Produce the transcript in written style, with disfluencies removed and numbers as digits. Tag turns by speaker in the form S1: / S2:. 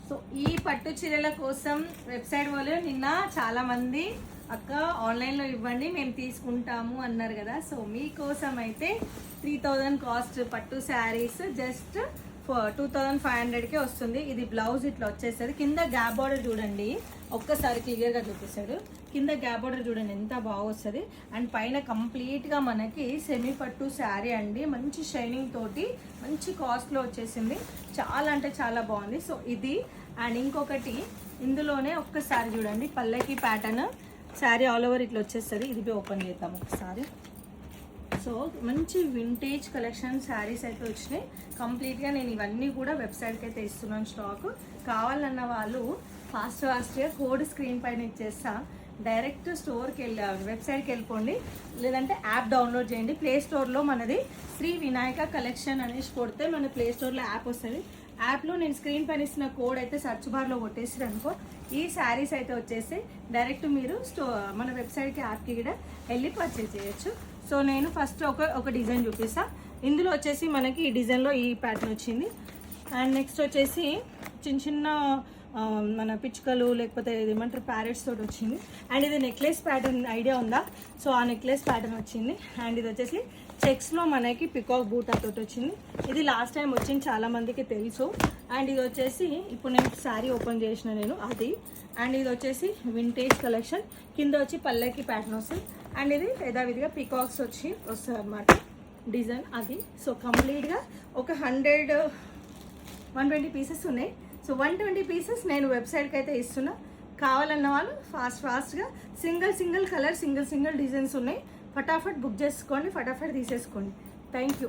S1: So ఈ పట్టు చీరల కోసం వెబ్సైట్ వాళ్ళు నిన్న చాలా మంది అక్క ఆన్లైన్లో ఇవ్వండి మేము తీసుకుంటాము అన్నారు కదా. సో మీకోసం అయితే 3000 కాస్ట్ పట్టు శారీస్ జస్ట్ 2500కే వస్తుంది. ఇది బ్లౌజ్ ఇట్లా వచ్చేస్తుంది. కింద గ్యాప్ బార్డర్ చూడండి, ఒక్కసారి క్లియర్గా చూపిస్తాడు. కింద గ్యాప్ బార్డర్ చూడండి ఎంత బాగా వస్తుంది. అండ్ పైన కంప్లీట్గా మనకి సెమీ పట్టు శారీ అండి, మంచి షైనింగ్ తోటి మంచి కాస్ట్లో వచ్చేసింది. చాలా అంటే చాలా బాగుంది. సో ఇది అండ్ ఇంకొకటి ఇందులోనే ఒక్కసారి చూడండి పల్లకి ప్యాటర్న్ శారీ ఆల్ ఓవర్ ఇట్లా వచ్చేస్తుంది. ఇది ఓపెన్ చేద్దాం ఒకసారి. సో మంచి వింటేజ్ కలెక్షన్ శారీస్ అయితే వచ్చినాయి. కంప్లీట్గా నేను ఇవన్నీ కూడా వెబ్సైట్కి అయితే ఇస్తున్నాను స్టాక్. కావాలన్న వాళ్ళు ఫాస్ట్గా కోడ్ స్క్రీన్ పైన ఇచ్చేస్తా, డైరెక్ట్ స్టోర్కి వెబ్సైట్కి వెళ్ళిపోండి, లేదంటే యాప్ డౌన్లోడ్ చేయండి. ప్లే స్టోర్లో మనది శ్రీ వినాయక కలెక్షన్ అనేసి కొడితే మన ప్లే స్టోర్లో యాప్ వస్తుంది. యాప్లో నేను స్క్రీన్ పైన ఇస్తున్న కోడ్ అయితే సర్చ్ బార్లో కొట్టేసారు అనుకో, ఈ శారీస్ అయితే వచ్చేసి డైరెక్ట్ మీరు మన వెబ్సైట్కి యాప్కి కూడా వెళ్ళి పర్చేజ్ చేయొచ్చు. సో నేను ఫస్ట్ ఒక డిజైన్ చూపిస్తా. ఇందులో వచ్చేసి మనకి ఈ డిజైన్లో ఈ ప్యాటర్న్ వచ్చింది. అండ్ నెక్స్ట్ వచ్చేసి చిన్న చిన్న మన పిచ్చుకలు లేకపోతే ఏమంటారు ప్యారెట్స్ తోటి వచ్చింది. అండ్ ఇది నెక్లెస్ ప్యాటర్న్ ఐడియా ఉందా? సో ఆ నెక్లెస్ ప్యాటర్న్ వచ్చింది. అండ్ ఇది వచ్చేసి చెక్స్లో మనకి పికాక్ బూటా తోటి వచ్చింది. ఇది లాస్ట్ టైం వచ్చింది, చాలా మందికి తెలుసు. అండ్ ఇది వచ్చేసి ఇప్పుడు నేను శారీ ఓపెన్ చేసిన నేను అది. అండ్ ఇది వచ్చేసి వింటేజ్ కలెక్షన్, కింద వచ్చి పల్లెకి ప్యాటర్న్ వస్తుంది. అండ్ ఇది యథావిధిగా పికాక్స్ వస్తుంది అన్నమాట డిజైన్ అది. సో కంప్లీట్గా ఒక 120 పీసెస్ ఉన్నాయి. సో 120 పీసెస్ నేను వెబ్సైట్కి అయితే ఇస్తున్నా. కావాలన్న వాళ్ళు ఫాస్ట్గా సింగిల్ కలర్ సింగిల్ డిజైన్స్ ఉన్నాయి. ఫటాఫట్ బుక్ చేసుకోండి, ఫటాఫట్ తీసేసుకోండి. Thank you.